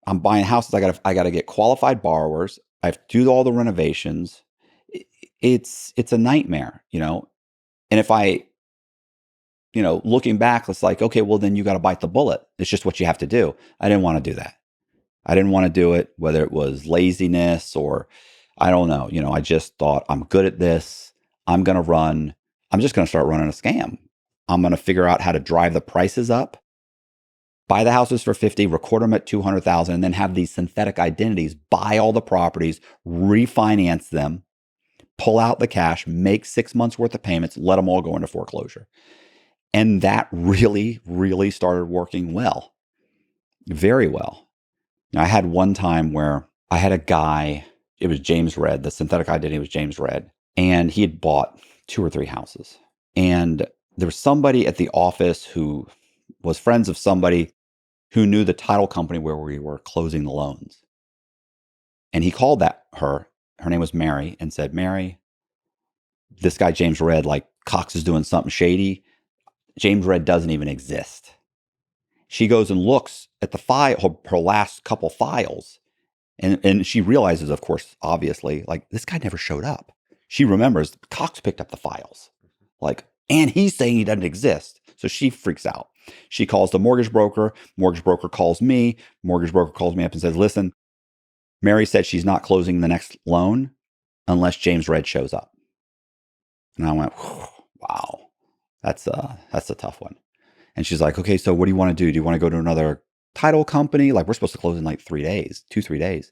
I'm buying houses. I gotta get qualified borrowers. I have to do all the renovations. It's a nightmare, you know. And if I, you know, looking back, it's like, okay, well, then you got to bite the bullet. It's just what you have to do. I didn't want to do that. I didn't want to do it, whether it was laziness or I don't know. You know, I just thought I'm good at this. I'm just going to start running a scam. I'm going to figure out how to drive the prices up, buy the houses for 50, record them at 200,000, and then have these synthetic identities, buy all the properties, refinance them, pull out the cash, make 6 months worth of payments, let them all go into foreclosure. And that really, really started working well, very well. Now, I had one time where I had a guy, it was James Red, the synthetic identity was James Red, and he had bought 2 or 3 houses. And there was somebody at the office who was friends of somebody who knew the title company where we were closing the loans. And he called her name was Mary, and said, Mary, this guy James Red, like Cox is doing something shady. James Red doesn't even exist. She goes and looks at the file, her last couple files, and she realizes, of course, obviously, like this guy never showed up. She remembers Cox picked up the files, like, and he's saying he doesn't exist. So she freaks out. She calls the mortgage broker. Mortgage broker calls me. Mortgage broker calls me up and says, listen, Mary said she's not closing the next loan unless James Red shows up. And I went, wow. That's a tough one. And she's like, okay, so what do you want to do? Do you want to go to another title company? Like we're supposed to close in like 3 days, 3 days.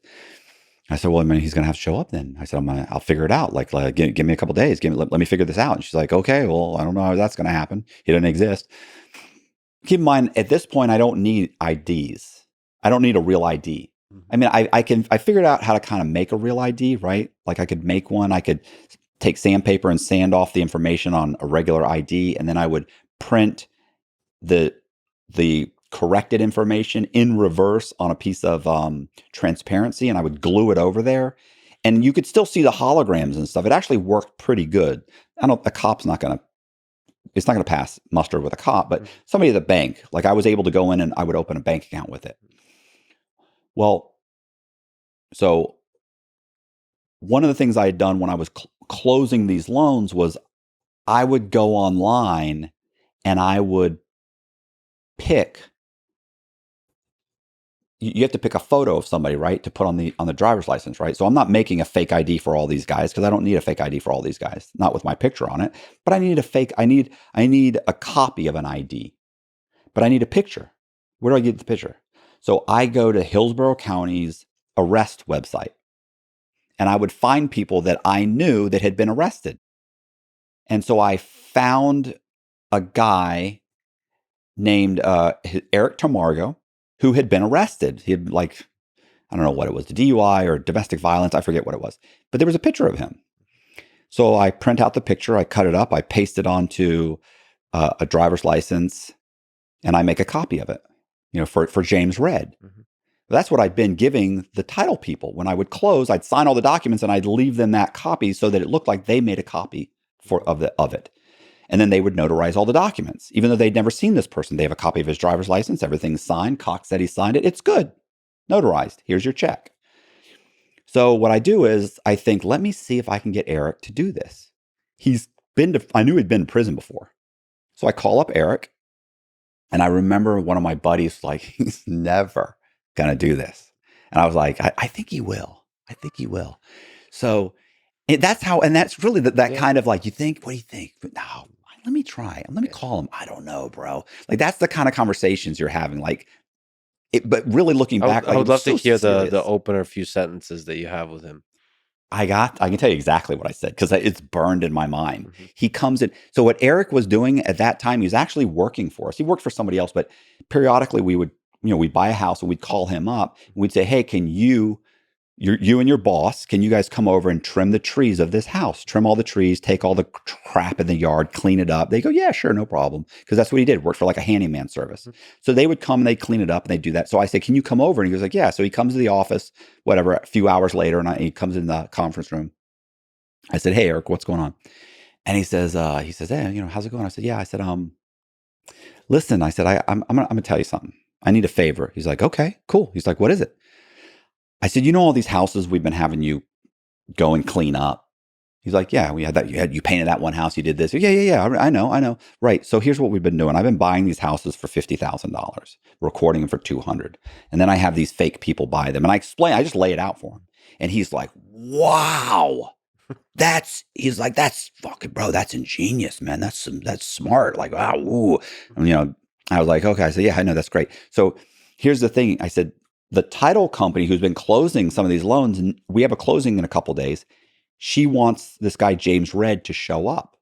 I said, well, I mean, he's going to have to show up then. I said, I'll figure it out. Like give me a couple of days. Let me figure this out. And she's like, okay, well, I don't know how that's going to happen. He doesn't exist. Keep in mind, at this point, I don't need IDs. I don't need a real ID. I mean, I figured out how to kind of make a real ID, right? Like I could make one. I could take sandpaper and sand off the information on a regular ID, and then I would print the corrected information in reverse on a piece of transparency, and I would glue it over there, and you could still see the holograms and stuff. It actually worked pretty good. A cop's not going to pass muster with a cop, but somebody at the bank, like I was able to go in and I would open a bank account with it. Well, so one of the things I had done when I was closing these loans was I would go online and I would pick. You have to pick a photo of somebody, right, to put on the driver's license, right? So I'm not making a fake ID for all these guys because I don't need a fake ID for all these guys, not with my picture on it. But I need I need a copy of an ID, but I need a picture. Where do I get the picture? So I go to Hillsborough County's arrest website, and I would find people that I knew that had been arrested. And so I found a guy named Eric Tamargo, who had been arrested. He had, like, I don't know what it was, the DUI or domestic violence. I forget what it was. But there was a picture of him. So I print out the picture. I cut it up. I paste it onto a driver's license. And I make a copy of it, you know, for James Red. Mm-hmm. That's what I'd been giving the title people. When I would close, I'd sign all the documents and I'd leave them that copy so that it looked like they made a copy of it. And then they would notarize all the documents. Even though they'd never seen this person, they have a copy of his driver's license. Everything's signed. Cox said he signed it. It's good. Notarized. Here's your check. So what I do is I think, let me see if I can get Eric to do this. I knew he'd been to prison before. So I call up Eric. And I remember one of my buddies like, he's never going to do this. And I was like, I think he will. I think he will. So that's really that kind of like, you think, what do you think? But no, let me try. Let me call him. I don't know, bro. Like, that's the kind of conversations you're having. Like, but really looking back, I would love to hear the opener few sentences that you have with him. I can tell you exactly what I said because it's burned in my mind. Mm-hmm. He comes in. So what Eric was doing at that time, he was actually working for us. He worked for somebody else, but periodically we'd buy a house and we'd call him up and we'd say, hey, can you and your boss, can you guys come over and trim the trees of this house? Trim all the trees, take all the crap in the yard, clean it up. They go, yeah, sure, no problem. Because that's what he did, worked for like a handyman service. Mm-hmm. So they would come and they'd clean it up and they'd do that. So I said, can you come over? And he goes like, yeah. So he comes to the office, whatever, a few hours later, and he comes in the conference room. I said, hey, Eric, what's going on? And he says, hey, how's it going? I said, yeah. I said, listen, I said, I'm going to tell you something. I need a favor. He's like, okay, cool. He's like, what is it? I said, you know, all these houses we've been having you go and clean up. He's like, yeah, we had that. You painted that one house. You did this. Yeah. I know. Right. So here's what we've been doing. I've been buying these houses for $50,000, recording them for 200, and then I have these fake people buy them. And I just lay it out for him, and he's like, wow. He's like, that's fucking, bro, that's ingenious, man. That's smart. Like, wow, ooh. And, I was like, okay. I said, yeah, I know, that's great. So here's the thing. I said, the title company who's been closing some of these loans, and we have a closing in a couple days. She wants this guy, James Red, to show up.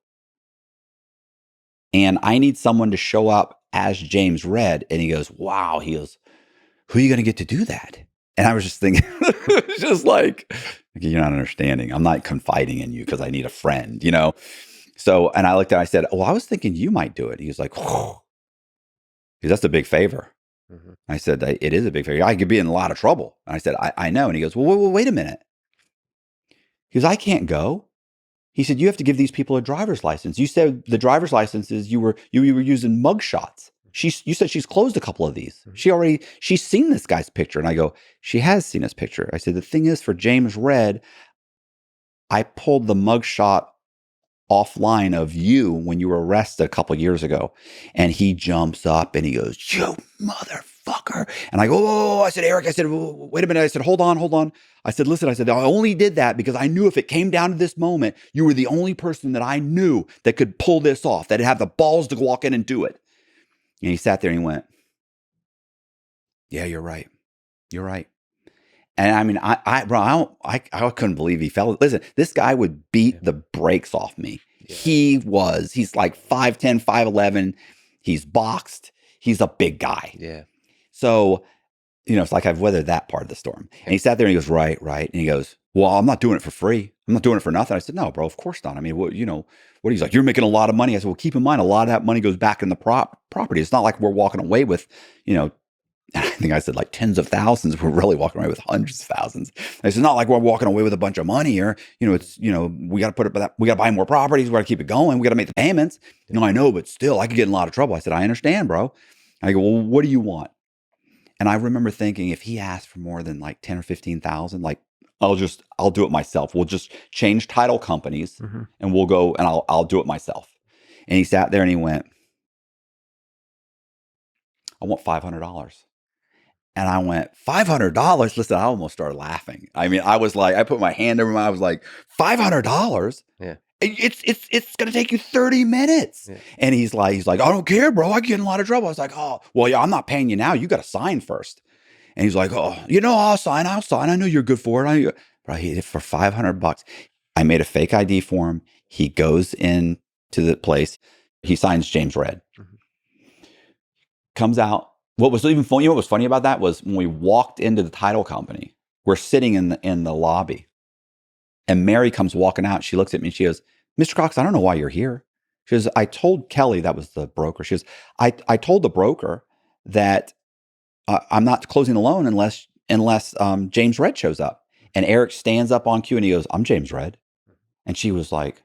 And I need someone to show up as James Red. And he goes, wow. He goes, who are you going to get to do that? And I was just thinking, it's just like, you're not understanding. I'm not confiding in you because I need a friend, So, and I looked at it, I said, well, I was thinking you might do it. He was like, oh, that's a big favor. Mm-hmm. I said, it is a big favor. I could be in a lot of trouble. And I said, I know. And he goes, well, wait a minute. He goes, I can't go. He said, you have to give these people a driver's license. You said the driver's licenses, you were using mug shots. You said she's closed a couple of these. She's seen this guy's picture. And I go, she has seen his picture. I said, the thing is, for James Red, I pulled the mugshot offline of you when you were arrested a couple of years ago. And he jumps up and he goes, you motherfucker. And I go, oh, I said, Eric, I said, wait a minute. I said, hold on. I said, listen, I said, I only did that because I knew if it came down to this moment, you were the only person that I knew that could pull this off, that had the balls to walk in and do it. And he sat there and he went, yeah, you're right. You're right. And I mean, I couldn't believe he fell. Listen, this guy would beat the brakes off me. Yeah. He's like 5'10", 5'11". He's boxed. He's a big guy. Yeah. So, it's like I've weathered that part of the storm. And he sat there and he goes, right. And he goes, well, I'm not doing it for free. I'm not doing it for nothing. I said, no, bro, of course not. I mean, what he's like, you're making a lot of money. I said, well, keep in mind, a lot of that money goes back in the property. It's not like we're walking away with, I think I said like tens of thousands. We're really walking away with hundreds of thousands. It's not like we're walking away with a bunch of money here. We got to we got to buy more properties. We got to keep it going. We got to make the payments. No, I know, but still I could get in a lot of trouble. I said, I understand, bro. I go, well, what do you want? And I remember thinking, if he asked for more than like 10 or 15,000, like I'll do it myself. We'll just change title companies and we'll go and I'll do it myself. And he sat there and he went, I want $500. And I went, $500? Listen, I almost started laughing. I mean, I was like, I put my hand over my, I was like, $500? Yeah. It's going to take you 30 minutes. Yeah. And he's like, I don't care, bro. I get in a lot of trouble. I was like, oh, well, yeah, I'm not paying you now. You got to sign first. And he's like, oh, I'll sign. I know you're good for it. Bro, for $500, I made a fake ID for him. He goes in to the place. He signs James Red. Mm-hmm. Comes out. What was even funny? What was funny about that was when we walked into the title company, we're sitting in the lobby, and Mary comes walking out. She looks at me and she goes, Mr. Cox, I don't know why you're here. She goes, I told Kelly, that was the broker. She goes, I told the broker that I'm not closing the loan unless James Red shows up. And Eric stands up on cue and he goes, I'm James Red. And she was like,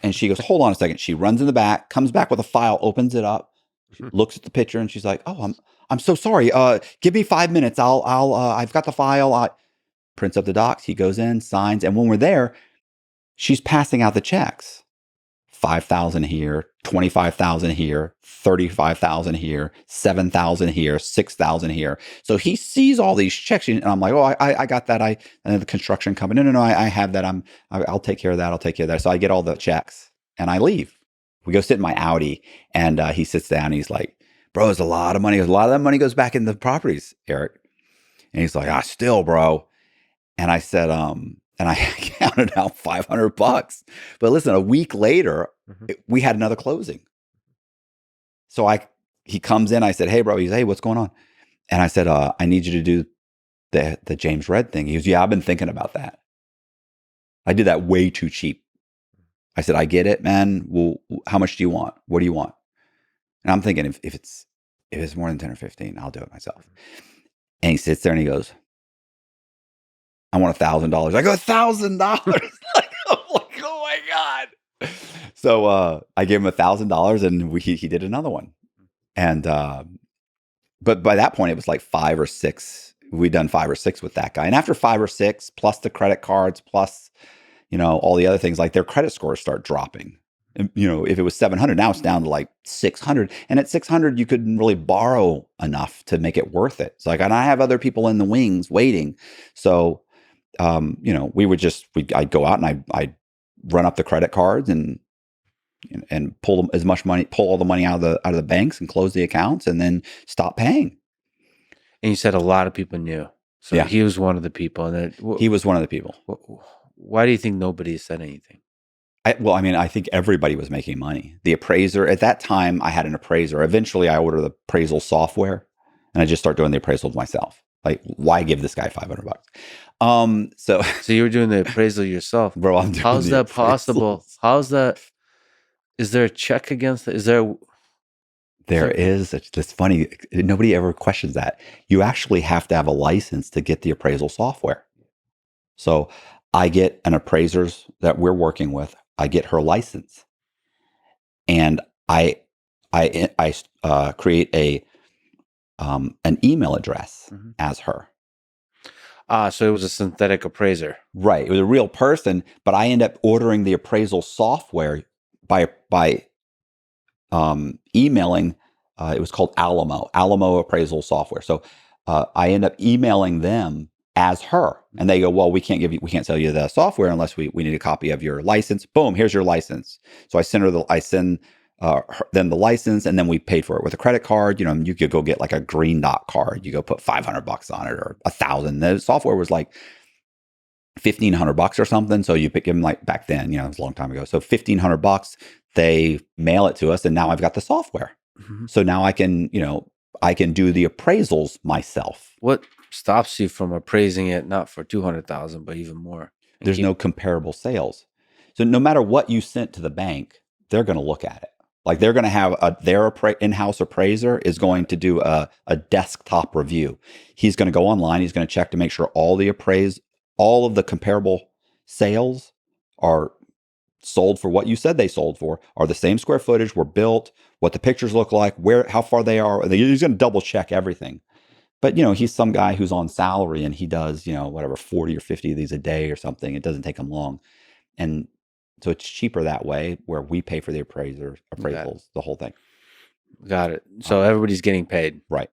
and she goes, hold on a second. She runs in the back, comes back with a file, opens it up. She looks at the picture and she's like, "Oh, I'm so sorry. Give me 5 minutes. I've got the file." Prints up the docs. He goes in, signs, and when we're there, she's passing out the checks. 5,000 here, 25,000 here, 35,000 here, 7,000 here, 6,000 here. So he sees all these checks, and I'm like, "Oh, I got that. And the construction company. No, I have that. I'll take care of that. I'll take care of that." So I get all the checks and I leave. We go sit in my Audi, and he sits down and he's like, bro, there's a lot of money. A lot of that money goes back in the properties, Eric. And he's like, still, bro. And I said, and I counted out $500. But listen, a week later, we had another closing. So he comes in, I said, hey, bro. He's, hey, what's going on? And I said, I need you to do the James Red thing. He goes, yeah, I've been thinking about that. I did that way too cheap. I said, I get it, man. Well, how much do you want? What do you want? And I'm thinking, if it's more than 10 or 15, I'll do it myself. And he sits there and he goes, I want $1,000. I go, $1,000? Like, I'm like, oh my God. So I gave him $1,000 and he did another one. And but by that point, it was like 5 or 6. we've done 5 or 6 with that guy. And after 5 or 6, plus the credit cards, plus, all the other things, like their credit scores start dropping. And, if it was 700, now it's down to like 600. And at 600, you couldn't really borrow enough to make it worth it. So and I have other people in the wings waiting. So, I'd go out and I'd run up the credit cards and pull them as much money, pull all the money out of the banks and close the accounts and then stop paying. And you said a lot of people knew. So Yeah. he was one of the people. And he was one of the people. Why do you think nobody said anything? I think everybody was making money. The appraiser, at that time, I had an appraiser. Eventually, I ordered the appraisal software, and I just start doing the appraisals myself. Like, why give this guy $500? So you were doing the appraisal yourself, bro. I'm doing How's that possible? appraisals. How's that? Is there a check against it? Is there? There is. It's funny. Nobody ever questions that. You actually have to have a license to get the appraisal software. So I get an appraisers that we're working with. I get her license, and I create an email address as her. So it was a synthetic appraiser. Right. It was a real person, but I end up ordering the appraisal software by emailing. It was called Alamo appraisal software. So I end up emailing them as her, and they go, well, we can't sell you the software unless we need a copy of your license. Boom, here's your license. So I send them the license, and then we paid for it with a credit card. You could go get like a Green Dot card. You go put $500 on it or $1,000. The software was like $1,500 or something. So you pick them, like back then, it was a long time ago. So $1,500, they mail it to us, and now I've got the software. So now I can do the appraisals myself. What stops you from appraising it not for 200,000 but even more? There's no comparable sales. So no matter what you sent to the bank, they're going to look at it. Like they're going to have their in-house appraiser is going to do a desktop review. He's going to go online. He's going to check to make sure all of the comparable sales are sold for what you said they sold for, are the same square footage, were built, what the pictures look like, how far they are. He's going to double check everything. But, he's some guy who's on salary and he does, 40 or 50 of these a day or something. It doesn't take him long. And so it's cheaper that way, where we pay for the appraisals, the whole thing. Got it. So everybody's getting paid. Right.